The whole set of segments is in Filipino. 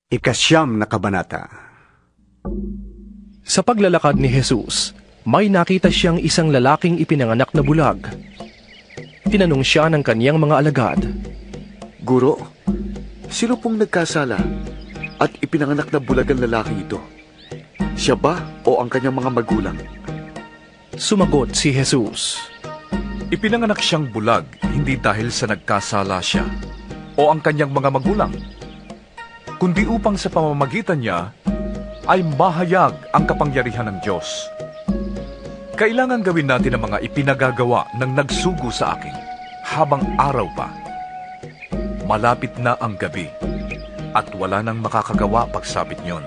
Ikasyam na kabanata. Sa paglalakad ni Jesus, may nakita siyang isang lalaking ipinanganak na bulag. Tinanong siya ng kaniyang mga alagad, Guro, sino pong nagkasala at ipinanganak na bulag ang lalaki ito? Siya ba o ang kanyang mga magulang? Sumagot si Jesus, Ipinanganak siyang bulag hindi dahil sa nagkasala siya o ang kanyang mga magulang, kundi upang sa pamamagitan niya ay mahayag ang kapangyarihan ng Diyos. Kailangan gawin natin ang mga ipinagagawa ng nagsugo sa akin habang araw pa. Malapit na ang gabi at wala nang makakagawa pagsabit niyon.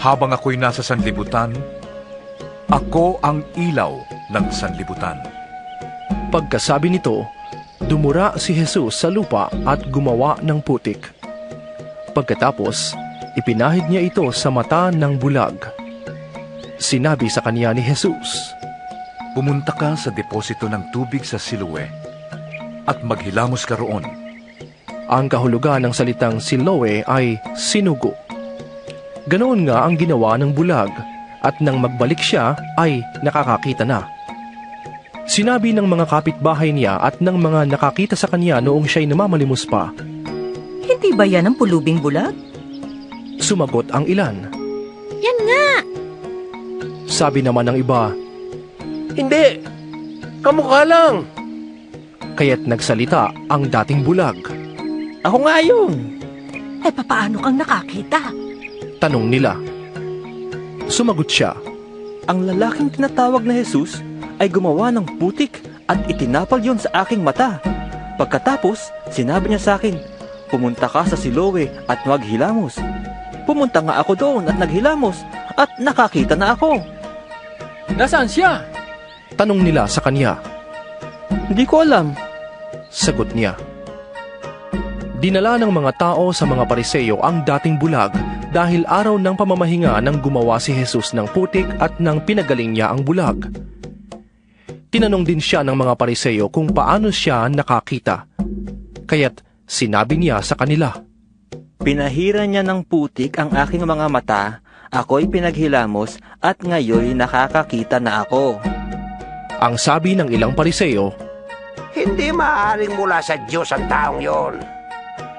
Habang ako'y nasa sanlibutan, ako ang ilaw ng sanlibutan. Pagkasabi nito, dumura si Jesus sa lupa at gumawa ng putik. Pagkatapos, ipinahid niya ito sa mata ng bulag. Sinabi sa kaniya ni Jesus, Pumunta ka sa deposito ng tubig sa Siloe at maghilamos ka roon. Ang kahulugan ng salitang Siloe ay sinugo. Ganoon nga ang ginawa ng bulag at nang magbalik siya ay nakakakita na. Sinabi ng mga kapitbahay niya at ng mga nakakita sa kanya noong siya'y namamalimos pa, Hindi ba yan ang pulubing bulag? Sumagot ang ilan. Yan nga! Sabi naman ng iba, Hindi! Kamukha lang! kaya't nagsalita ang dating bulag. Ako nga yun! Eh, papaano kang nakakita? Tanong nila. Sumagot siya, Ang lalaking tinatawag na Jesus ay gumawa ng putik at itinapal yon sa aking mata. Pagkatapos, sinabi niya sa akin, Pumunta ka sa Siloe at maghilamos. Pumunta nga ako doon at naghilamos at nakakita na ako. Nasaan siya? tanong nila sa kanya. Hindi ko alam. Sagot niya. Dinala ng mga tao sa mga Pariseo ang dating bulag dahil araw ng pamamahinga nang gumawa si Jesus ng putik at nang pinagaling niya ang bulag. Tinanong din siya ng mga Pariseo kung paano siya nakakita. Kaya't sinabi niya sa kanila, Pinahira niya ng putik ang aking mga mata, ako'y pinaghilamos at ngayon nakakakita na ako. Ang sabi ng ilang Pariseo, Hindi maaaring mula sa Diyos ang taong yon,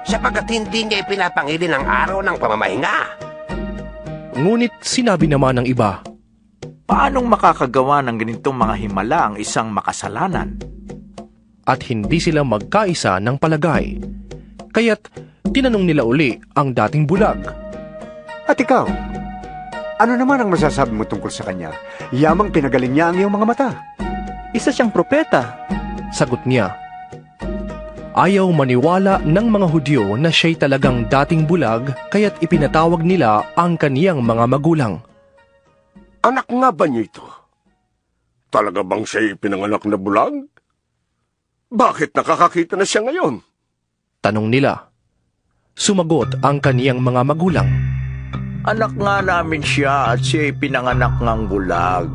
sapagkat hindi niya ipinapangilin ang araw ng pamamahinga. Ngunit sinabi naman ng iba, Paanong makakagawa ng ganitong mga himala ang isang makasalanan? at hindi sila magkaisa ng palagay. Kaya't tinanong nila uli ang dating bulag. At ikaw, ano naman ang masasabi mo tungkol sa kanya? Yamang pinagaling niya ang iyong mga mata. Isa siyang propeta. Sagot niya. Ayaw maniwala ng mga Hudyo na siya'y talagang dating bulag, kaya't ipinatawag nila ang kaniyang mga magulang. Anak nga ba niyo ito? Talaga bang siya'y pinanganak na bulag? Bakit nakakakita na siya ngayon? Tanong nila. Sumagot ang kaniyang mga magulang. Anak nga namin siya at siya'y pinanganak ngang bulag.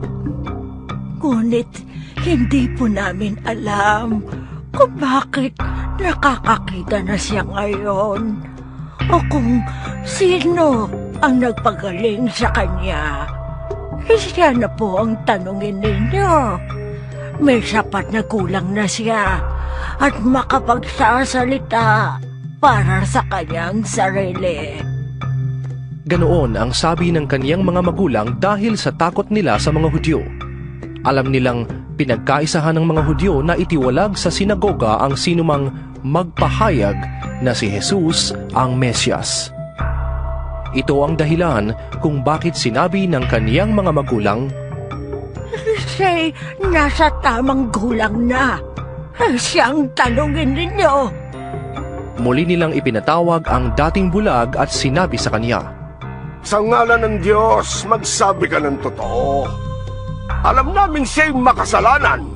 Ngunit hindi po namin alam kung bakit nakakakita na siya ngayon o kung sino ang nagpagaling sa kanya. Siya na po ang tanungin ninyo. May sapat na kulang na siya at makapagsasalita para sa kanyang sarili. Ganoon ang sabi ng kaniyang mga magulang dahil sa takot nila sa mga Hudyo. Alam nilang pinagkaisahan ng mga Hudyo na itiwalag sa sinagoga ang sinumang magpahayag na si Jesus ang Mesyas. Ito ang dahilan kung bakit sinabi ng kaniyang mga magulang, Siya'y nasa tamang gulang na. Siyang tanungin ninyo. Muli nilang ipinatawag ang dating bulag at sinabi sa kanya, Sa ngalan ng Diyos, magsabi ka ng totoo. Alam namin siya'y makasalanan.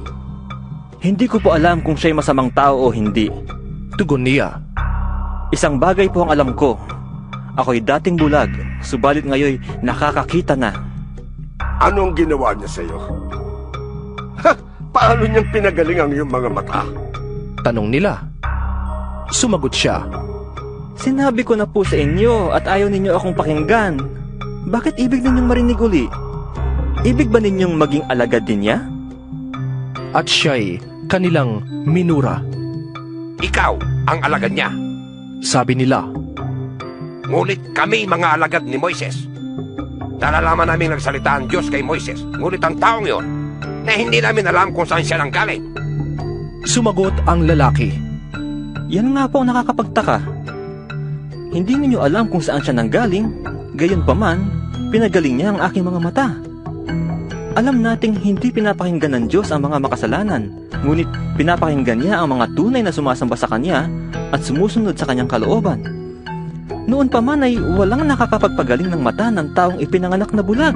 Hindi ko po alam kung siya'y masamang tao o hindi. Tugon niya. Isang bagay po ang alam ko. Ako'y dating bulag, subalit ngayon nakakakita na. Anong ginawa niya sa iyo? Paano niyang pinagaling ang iyong mga mata? Tanong nila. Sumagot siya. Sinabi ko na po sa inyo at ayaw ninyo akong pakinggan. Bakit ibig ninyong marinig uli? Ibig ba ninyong maging alagad din niya? At siya'y kanilang minura. Ikaw ang alagad niya. Sabi nila, Ngunit kami mga alagad ni Moises. Nalalaman namin nagsalita ang Diyos kay Moises. Ngunit ang taong yon, na hindi namin alam kung saan siya nanggaling. Sumagot ang lalaki. Yan nga po ang nakakapagtaka. Hindi ninyo alam kung saan siya nanggaling, gayon pa man, pinagaling niya ang aking mga mata. Alam nating hindi pinapakinggan ng Diyos ang mga makasalanan, ngunit pinapakinggan niya ang mga tunay na sumasamba sa Kanya at sumusunod sa Kanyang kalooban. Noon pa man ay walang nakakapagpagaling ng mata ng taong ipinanganak na bulag.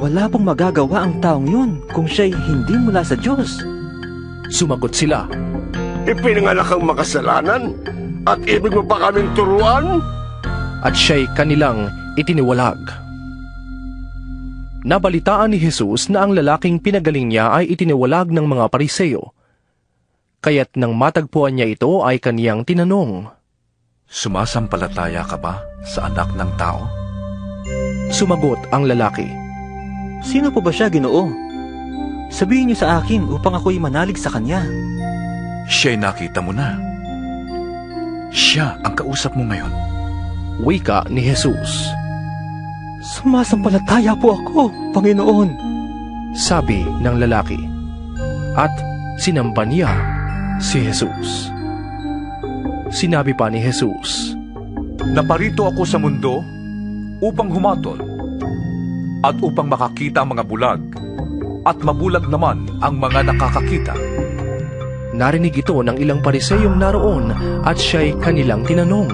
Wala pong magagawa ang taong yun kung siya'y hindi mula sa Diyos. Sumagot sila. Ipinanganak ang makasalanan? At ibig mo ba kaming turuan? At siya'y kanilang itiniwalag. Nabalitaan ni Jesus na ang lalaking pinagaling niya ay itiniwalag ng mga Pariseo. Kaya't nang matagpuan niya ito ay kaniyang tinanong, Sumasampalataya ka ba sa anak ng tao? Sumagot ang lalaki. Sino po ba siya, Ginoo? Sabihin niyo sa akin upang ako'y manalig sa Kanya. Siya'y nakita mo na. Siya ang kausap mo ngayon. Wika ni Jesus. Sumasampalataya po ako, Panginoon. Sabi ng lalaki. At sinamba niya si Jesus. Sinabi pa ni Jesus, Naparito ako sa mundo upang humatol at upang makakita ang mga bulag at mabulag naman ang mga nakakakita. Narinig ito ng ilang Pariseyong naroon at siya'y kanilang tinanong,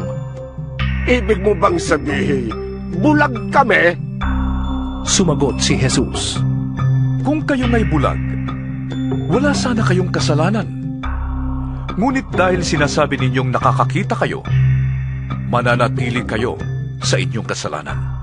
Ibig mo bang sabihin, bulag kami? Sumagot si Jesus, Kung kayo nga'y bulag, wala sana kayong kasalanan. Ngunit dahil sinasabi ninyong nakakakita kayo, mananatili kayo sa inyong kasalanan.